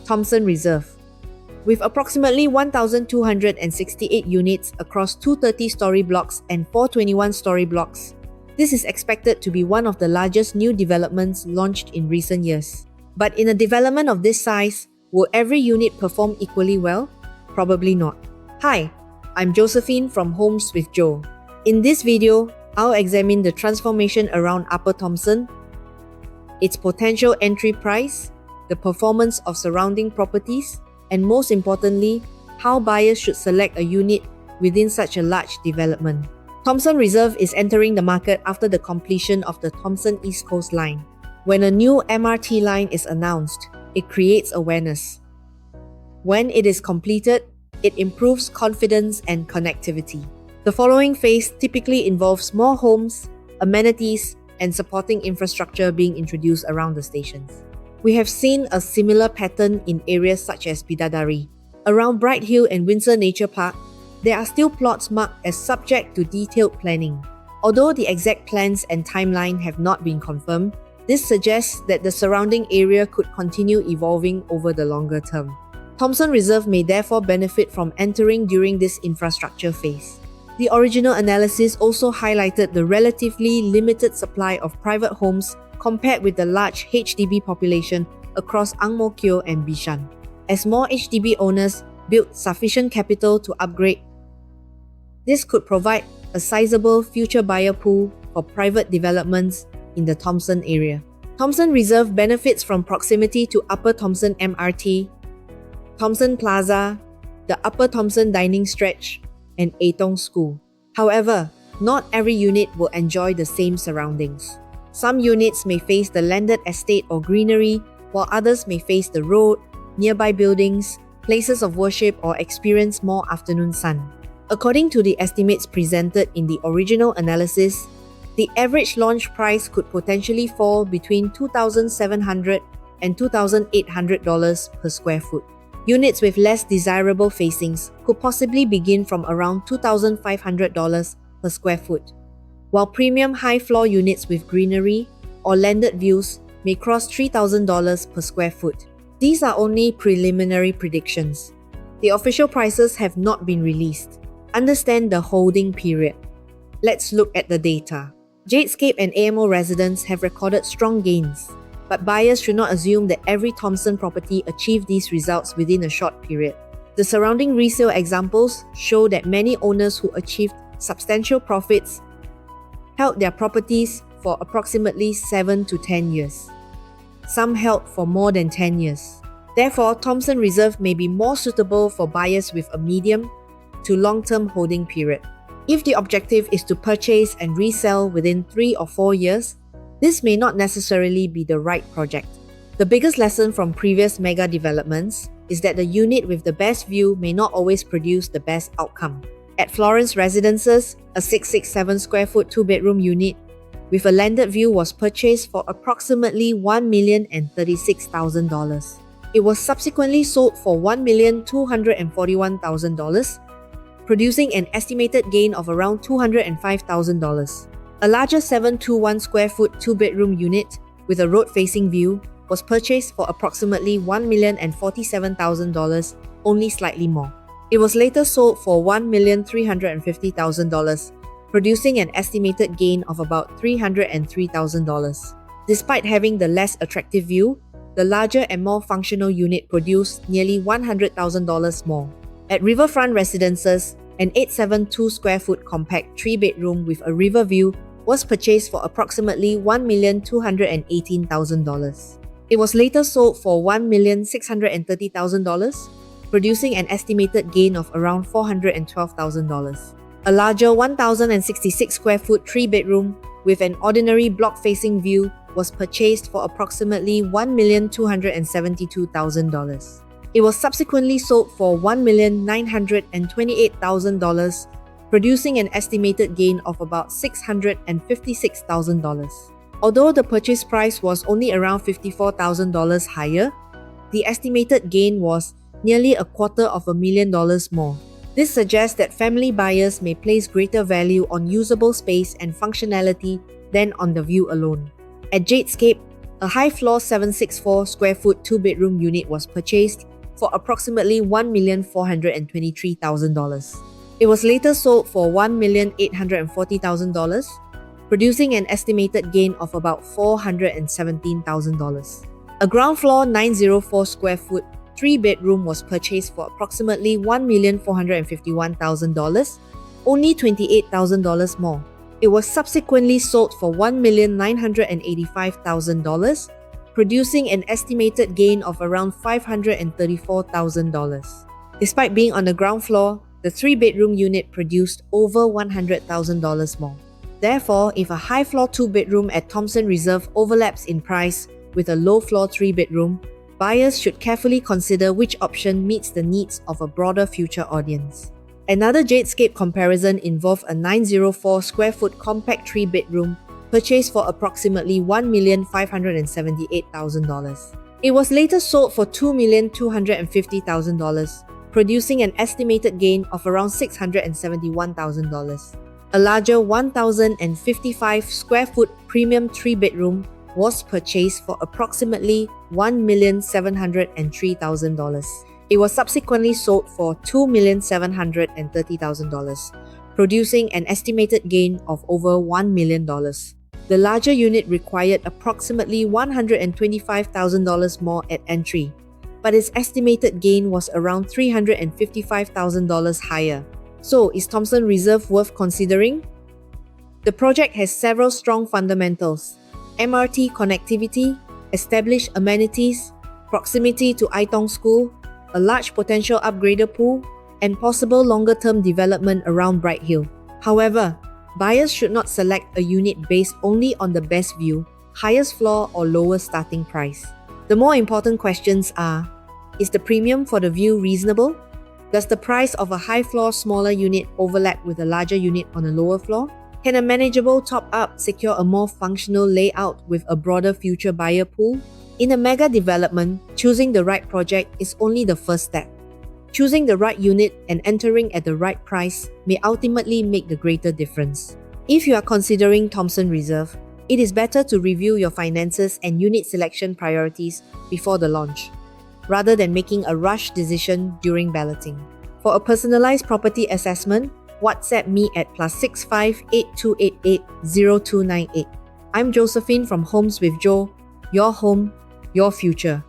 Thomson Reserve. With approximately 1,268 units across 230-story blocks and 421-story blocks, this is expected to be one of the largest new developments launched in recent years. But in a development of this size, will every unit perform equally well? Probably not. Hi, I'm Josephine from Homes with Joe. In this video, I'll examine the transformation around Upper Thomson, its potential entry price, the performance of surrounding properties, and most importantly, how buyers should select a unit within such a large development. Thomson Reserve is entering the market after the completion of the Thomson East Coast Line. When a new MRT line is announced, it creates awareness. When it is completed, it improves confidence and connectivity. The following phase typically involves more homes, amenities, and supporting infrastructure being introduced around the stations. We have seen a similar pattern in areas such as Bidadari. Around Bright Hill and Windsor Nature Park, there are still plots marked as subject to detailed planning. Although the exact plans and timeline have not been confirmed, this suggests that the surrounding area could continue evolving over the longer term. Thomson Reserve may therefore benefit from entering during this infrastructure phase. The original analysis also highlighted the relatively limited supply of private homes compared with the large HDB population across Ang Mo Kio and Bishan. As more HDB owners build sufficient capital to upgrade, this could provide a sizable future buyer pool for private developments in the Thomson area. Thomson Reserve benefits from proximity to Upper Thomson MRT, Thomson Plaza, the Upper Thomson Dining Stretch, and Atong School. However, not every unit will enjoy the same surroundings. Some units may face the landed estate or greenery, while others may face the road, nearby buildings, places of worship, or experience more afternoon sun. According to the estimates presented in the original analysis, the average launch price could potentially fall between $2,700 and $2,800 per square foot. Units with less desirable facings could possibly begin from around $2,500 per square foot, while premium high-floor units with greenery or landed views may cross $3,000 per square foot. These are only preliminary predictions. The official prices have not been released. Understand the holding period. Let's look at the data. JadeScape and AMO residents have recorded strong gains, but buyers should not assume that every Thomson property achieved these results within a short period. The surrounding resale examples show that many owners who achieved substantial profits held their properties for approximately 7 to 10 years. Some held for more than 10 years. Therefore, Thomson Reserve may be more suitable for buyers with a medium to long-term holding period. If the objective is to purchase and resell within 3 or 4 years, this may not necessarily be the right project. The biggest lesson from previous mega developments is that the unit with the best view may not always produce the best outcome. At Florence Residences, a 667 square foot 2-bedroom unit with a landed view was purchased for approximately $1,036,000. It was subsequently sold for $1,241,000, producing an estimated gain of around $205,000. A larger 721 square foot 2-bedroom unit with a road-facing view was purchased for approximately $1,047,000, only slightly more. It was later sold for $1,350,000, producing an estimated gain of about $303,000. Despite having the less attractive view, the larger and more functional unit produced nearly $100,000 more. At Riverfront Residences, an 872 square foot compact 3-bedroom with a river view was purchased for approximately $1,218,000. It was later sold for $1,630,000, producing an estimated gain of around $412,000. A larger 1,066 square foot 3-bedroom with an ordinary block-facing view was purchased for approximately $1,272,000. It was subsequently sold for $1,928,000, producing an estimated gain of about $656,000. Although the purchase price was only around $54,000 higher, the estimated gain was nearly $250,000 more. This suggests that family buyers may place greater value on usable space and functionality than on the view alone. At JadeScape, A high-floor 764 square foot 2-bedroom unit was purchased for approximately $1,423,000. It was later sold for $1,840,000, producing an estimated gain of about $417,000. A ground floor 904 square foot 3-bedroom was purchased for approximately $1,451,000, only $28,000 more. It was subsequently sold for $1,985,000, producing an estimated gain of around $534,000. Despite being on the ground floor, the 3-bedroom unit produced over $100,000 more. Therefore, if a high-floor 2-bedroom at Thomson Reserve overlaps in price with a low-floor 3-bedroom, buyers should carefully consider which option meets the needs of a broader future audience. Another JadeScape comparison involved a 904 square foot compact 3-bedroom purchased for approximately $1,578,000. It was later sold for $2,250,000, producing an estimated gain of around $671,000. A larger 1,055 square foot premium 3-bedroom was purchased for approximately $1,703,000. It was subsequently sold for $2,730,000, producing an estimated gain of over $1 million. The larger unit required approximately $125,000 more at entry, but its estimated gain was around $355,000 higher. So, is Thomson Reserve worth considering? The project has several strong fundamentals: MRT connectivity, established amenities, proximity to Aitong School, a large potential upgrader pool, and possible longer-term development around Bright Hill. However, buyers should not select a unit based only on the best view, highest floor, or lowest starting price. The more important questions are: is the premium for the view reasonable? Does the price of a high-floor smaller unit overlap with a larger unit on a lower floor? Can a manageable top-up secure a more functional layout with a broader future buyer pool? In a mega development, choosing the right project is only the first step. Choosing the right unit and entering at the right price may ultimately make the greater difference. If you are considering Thomson Reserve, it is better to review your finances and unit selection priorities before the launch, rather than making a rush decision during balloting. For a personalized property assessment, WhatsApp me at +65 8288 0298. I'm Josephine from Homes with Jo. Your home, your future.